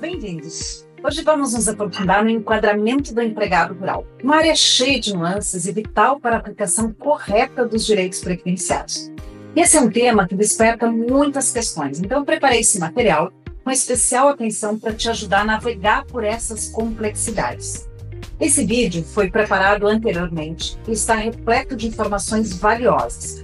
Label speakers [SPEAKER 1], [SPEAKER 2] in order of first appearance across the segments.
[SPEAKER 1] Bem-vindos! Hoje vamos nos aprofundar no enquadramento do empregado rural, uma área cheia de nuances e vital para a aplicação correta dos direitos previdenciários. Esse é um tema que desperta muitas questões, então preparei esse material com especial atenção para te ajudar a navegar por essas complexidades. Esse vídeo foi preparado anteriormente e está repleto de informações valiosas.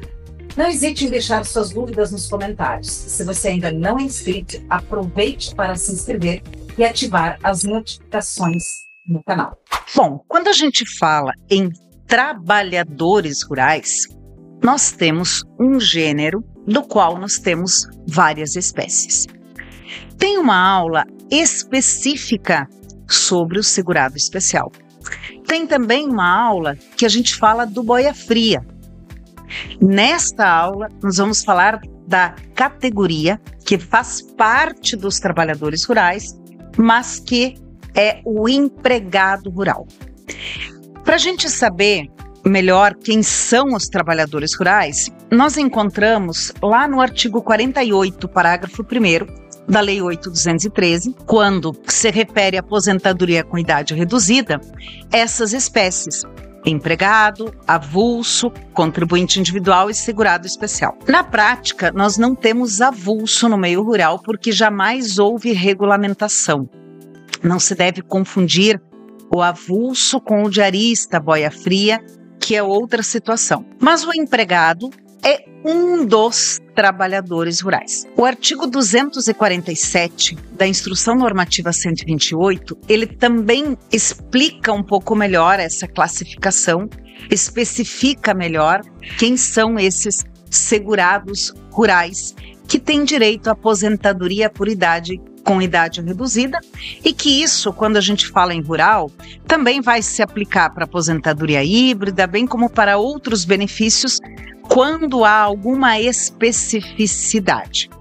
[SPEAKER 1] Não hesite em deixar suas dúvidas nos comentários. Se você ainda não é inscrito, aproveite para se inscrever e ativar as notificações no canal.
[SPEAKER 2] Bom, quando a gente fala em trabalhadores rurais, nós temos um gênero do qual nós temos várias espécies. Tem uma aula específica sobre o segurado especial. Tem também uma aula que a gente fala do boia-fria. Nesta aula, nós vamos falar da categoria que faz parte dos trabalhadores rurais, mas que é o empregado rural. Para a gente saber melhor quem são os trabalhadores rurais, nós encontramos lá no artigo 48, parágrafo 1º, da Lei 8.213, quando se refere à aposentadoria com idade reduzida, essas espécies: empregado, avulso, contribuinte individual e segurado especial. Na prática, nós não temos avulso no meio rural porque jamais houve regulamentação. Não se deve confundir o avulso com o diarista, boia-fria, que é outra situação. Mas o empregado é um dos trabalhadores rurais. O artigo 247 da Instrução Normativa 128, ele também explica um pouco melhor essa classificação, especifica melhor quem são esses segurados rurais que têm direito à aposentadoria por idade com idade reduzida, e que isso, quando a gente fala em rural, também vai se aplicar para aposentadoria híbrida, bem como para outros benefícios, quando há alguma especificidade.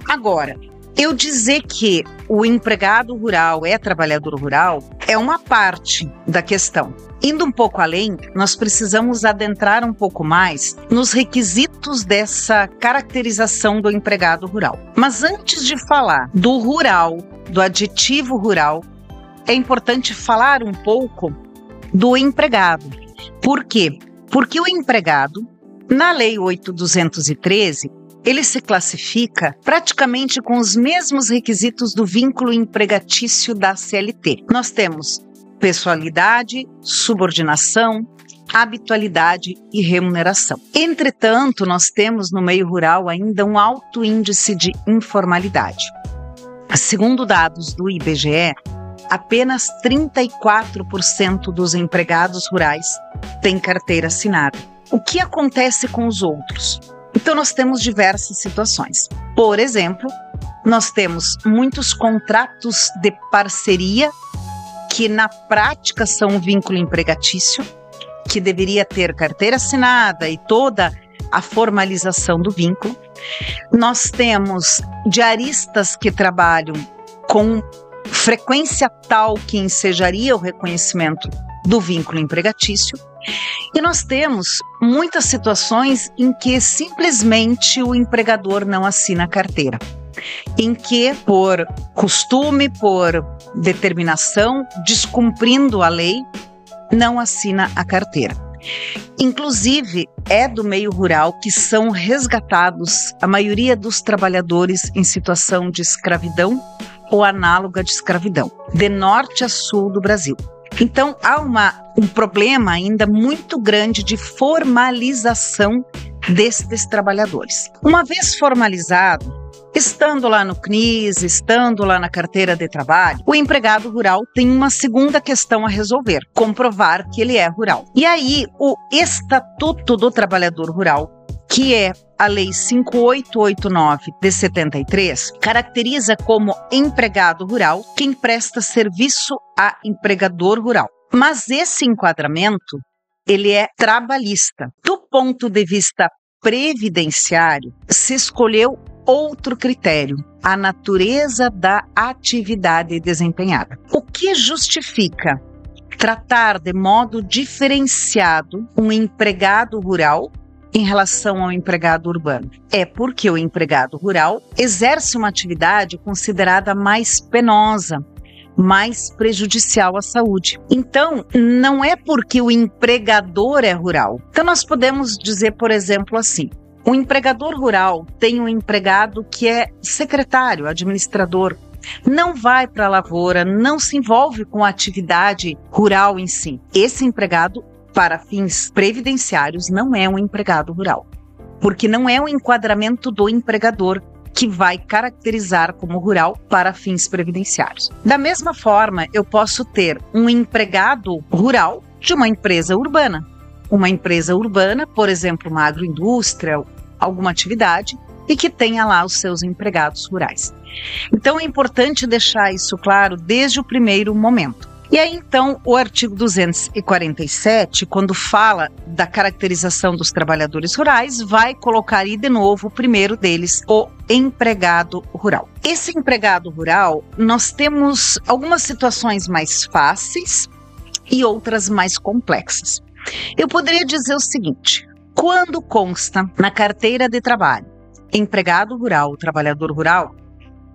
[SPEAKER 2] Agora, eu dizer que o empregado rural é trabalhador rural é uma parte da questão. Indo um pouco além, nós precisamos adentrar um pouco mais nos requisitos dessa caracterização do empregado rural. Mas antes de falar do rural, do adjetivo rural, é importante falar um pouco do empregado. Por quê? Porque o empregado, na Lei 8.213, ele se classifica praticamente com os mesmos requisitos do vínculo empregatício da CLT. Nós temos pessoalidade, subordinação, habitualidade e remuneração. Entretanto, nós temos no meio rural ainda um alto índice de informalidade. Segundo dados do IBGE, apenas 34% dos empregados rurais têm carteira assinada. O que acontece com os outros? Então, nós temos diversas situações. Por exemplo, nós temos muitos contratos de parceria que na prática são um vínculo empregatício, que deveria ter carteira assinada e toda a formalização do vínculo. Nós temos diaristas que trabalham com frequência tal que ensejaria o reconhecimento do vínculo empregatício. E nós temos muitas situações em que simplesmente o empregador não assina a carteira, em que, por costume, por determinação, descumprindo a lei, não assina a carteira. Inclusive, é do meio rural que são resgatados a maioria dos trabalhadores em situação de escravidão ou análoga de escravidão, de norte a sul do Brasil. Então, há um problema ainda muito grande de formalização destes trabalhadores. Uma vez formalizado, estando lá no CNIS, estando lá na carteira de trabalho, o empregado rural tem uma segunda questão a resolver: comprovar que ele é rural. E aí, o Estatuto do Trabalhador Rural, que é a Lei 5889 de 73, caracteriza como empregado rural quem presta serviço a empregador rural. Mas esse enquadramento, ele é trabalhista. Do ponto de vista previdenciário, se escolheu outro critério: a natureza da atividade desempenhada. O que justifica tratar de modo diferenciado um empregado rural em relação ao empregado urbano? É porque o empregado rural exerce uma atividade considerada mais penosa, mais prejudicial à saúde. Então, não é porque o empregador é rural. Então, nós podemos dizer, por exemplo, assim: o empregador rural tem um empregado que é secretário, administrador, não vai para a lavoura, não se envolve com a atividade rural em si. Esse empregado, para fins previdenciários, não é um empregado rural, porque não é o enquadramento do empregador que vai caracterizar como rural para fins previdenciários. Da mesma forma, eu posso ter um empregado rural de uma empresa urbana. Uma empresa urbana, por exemplo, uma agroindústria, alguma atividade, e que tenha lá os seus empregados rurais. Então, é importante deixar isso claro desde o primeiro momento. E aí, então, o artigo 247, quando fala da caracterização dos trabalhadores rurais, vai colocar aí de novo o primeiro deles, o empregado rural. Esse empregado rural, nós temos algumas situações mais fáceis e outras mais complexas. Eu poderia dizer o seguinte: quando consta na carteira de trabalho empregado rural, trabalhador rural,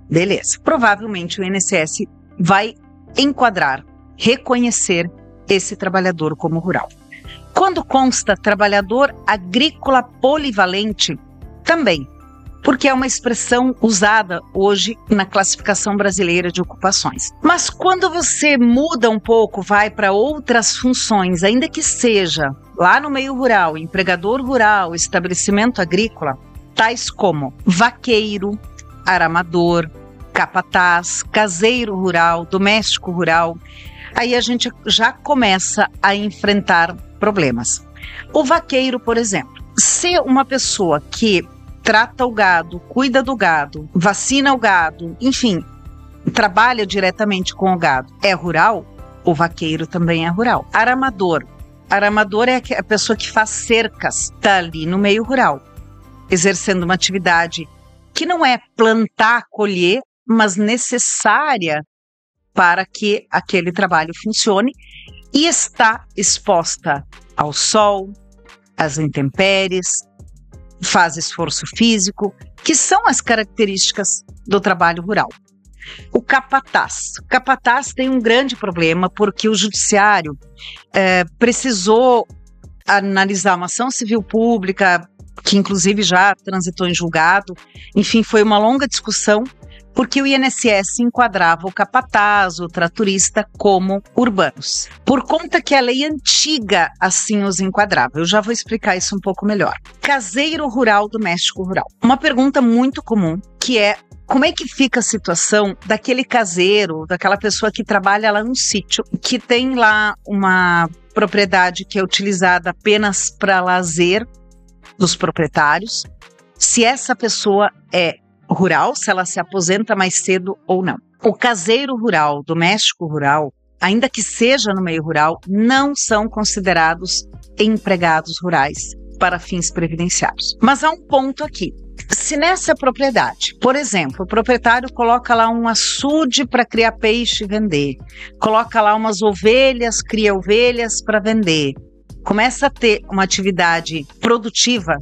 [SPEAKER 2] beleza, provavelmente o INSS vai enquadrar, reconhecer esse trabalhador como rural. Quando consta trabalhador agrícola polivalente, também, porque é uma expressão usada hoje na classificação brasileira de ocupações. Mas quando você muda um pouco, vai para outras funções, ainda que seja lá no meio rural, empregador rural, estabelecimento agrícola, tais como vaqueiro, aramador, capataz, caseiro rural, doméstico rural, aí a gente já começa a enfrentar problemas. O vaqueiro, por exemplo, se uma pessoa que trata o gado, cuida do gado, vacina o gado, enfim, trabalha diretamente com o gado, é rural, o vaqueiro também é rural. Aramador é a pessoa que faz cercas, está ali no meio rural, exercendo uma atividade que não é plantar, colher, mas necessária para que aquele trabalho funcione, e está exposta ao sol, às intempéries, faz esforço físico, que são as características do trabalho rural. O capataz. O capataz tem um grande problema porque o judiciário precisou analisar uma ação civil pública, que inclusive já transitou em julgado. Enfim, foi uma longa discussão, porque o INSS enquadrava o capataz, o tratorista, como urbanos. Por conta que a lei antiga assim os enquadrava. Eu já vou explicar isso um pouco melhor. Caseiro rural, doméstico rural. Uma pergunta muito comum, que é: como é que fica a situação daquele caseiro, daquela pessoa que trabalha lá no sítio, que tem lá uma propriedade que é utilizada apenas para lazer dos proprietários, se essa pessoa é rural, se ela se aposenta mais cedo ou não. O caseiro rural, doméstico rural, ainda que seja no meio rural, não são considerados empregados rurais para fins previdenciários. Mas há um ponto aqui. Se nessa propriedade, por exemplo, o proprietário coloca lá um açude para criar peixe e vender, coloca lá umas ovelhas, cria ovelhas para vender, começa a ter uma atividade produtiva,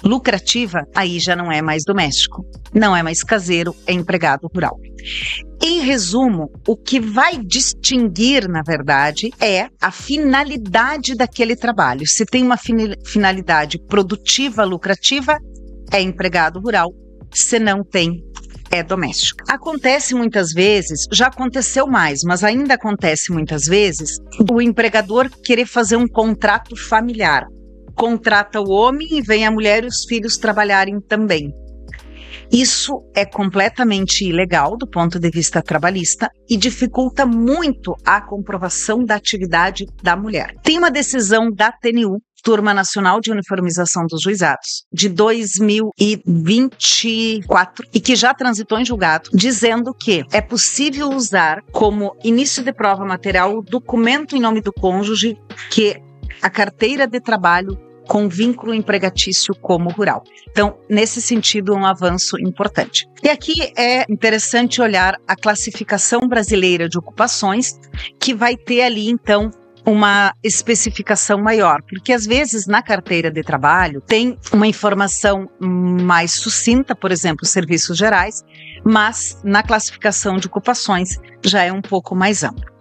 [SPEAKER 2] lucrativa, aí já não é mais doméstico, não é mais caseiro, é empregado rural. Em resumo, o que vai distinguir, na verdade, é a finalidade daquele trabalho. Se tem uma finalidade produtiva, lucrativa, é empregado rural. Se não tem, é doméstico. Acontece muitas vezes, já aconteceu mais, mas ainda acontece muitas vezes, o empregador querer fazer um contrato familiar. Contrata o homem e vem a mulher e os filhos trabalharem também. Isso é completamente ilegal do ponto de vista trabalhista e dificulta muito a comprovação da atividade da mulher. Tem uma decisão da TNU, Turma Nacional de Uniformização dos Juizados, de 2024, e que já transitou em julgado, dizendo que é possível usar como início de prova material o documento em nome do cônjuge, que a carteira de trabalho com vínculo empregatício como rural. Então, nesse sentido, um avanço importante. E aqui é interessante olhar a classificação brasileira de ocupações, que vai ter ali, então, uma especificação maior, porque às vezes na carteira de trabalho tem uma informação mais sucinta, por exemplo, serviços gerais, mas na classificação de ocupações já é um pouco mais amplo.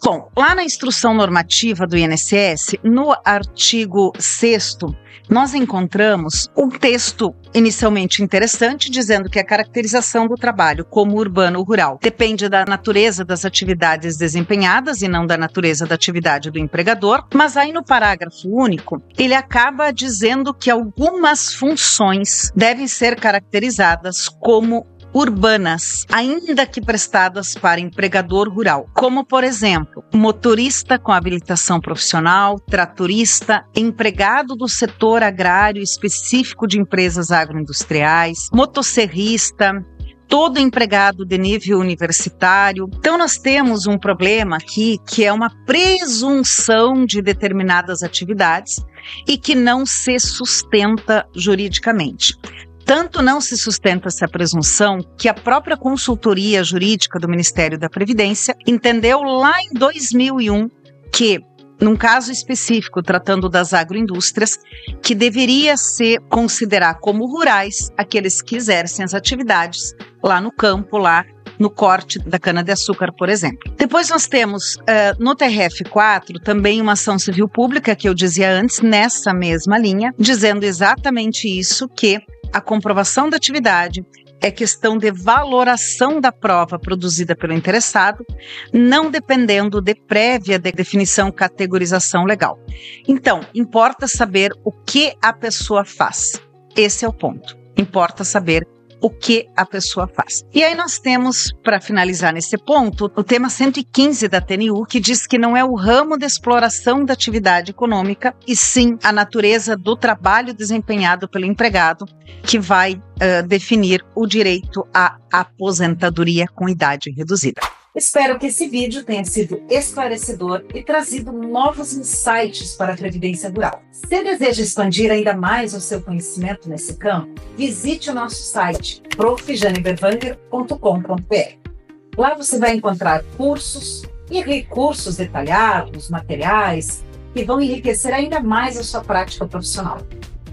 [SPEAKER 2] Bom, lá na instrução normativa do INSS, no artigo 6º, nós encontramos um texto inicialmente interessante, dizendo que a caracterização do trabalho como urbano ou rural depende da natureza das atividades desempenhadas e não da natureza da atividade do empregador, mas aí no parágrafo único, ele acaba dizendo que algumas funções devem ser caracterizadas como urbanas, ainda que prestadas para empregador rural, como, por exemplo, motorista com habilitação profissional, tratorista, empregado do setor agrário específico de empresas agroindustriais, motosserrista, todo empregado de nível universitário. Então, nós temos um problema aqui que é uma presunção de determinadas atividades e que não se sustenta juridicamente. Tanto não se sustenta essa presunção que a própria consultoria jurídica do Ministério da Previdência entendeu lá em 2001 que, num caso específico, tratando das agroindústrias, que deveria se considerar como rurais aqueles que exercem as atividades lá no campo, lá no corte da cana-de-açúcar, por exemplo. Depois nós temos no TRF4 também uma ação civil pública, que eu dizia antes, nessa mesma linha, dizendo exatamente isso, que a comprovação da atividade é questão de valoração da prova produzida pelo interessado, não dependendo de prévia definição, categorização legal. Então, importa saber o que a pessoa faz. Esse é o ponto. Importa saber o que a pessoa faz. E aí nós temos, para finalizar nesse ponto, o tema 115 da TNU, que diz que não é o ramo de exploração da atividade econômica, e sim a natureza do trabalho desempenhado pelo empregado, que vai definir o direito à aposentadoria com idade reduzida.
[SPEAKER 1] Espero que esse vídeo tenha sido esclarecedor e trazido novos insights para a Previdência Rural. Se deseja expandir ainda mais o seu conhecimento nesse campo, visite o nosso site profjaneberwanger.com.br. Lá você vai encontrar cursos e recursos detalhados, materiais, que vão enriquecer ainda mais a sua prática profissional.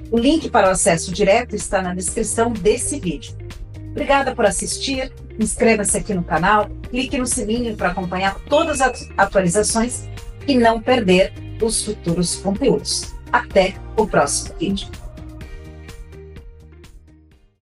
[SPEAKER 1] O link para o acesso direto está na descrição desse vídeo. Obrigada por assistir, inscreva-se aqui no canal, clique no sininho para acompanhar todas as atualizações e não perder os futuros conteúdos. Até o próximo vídeo.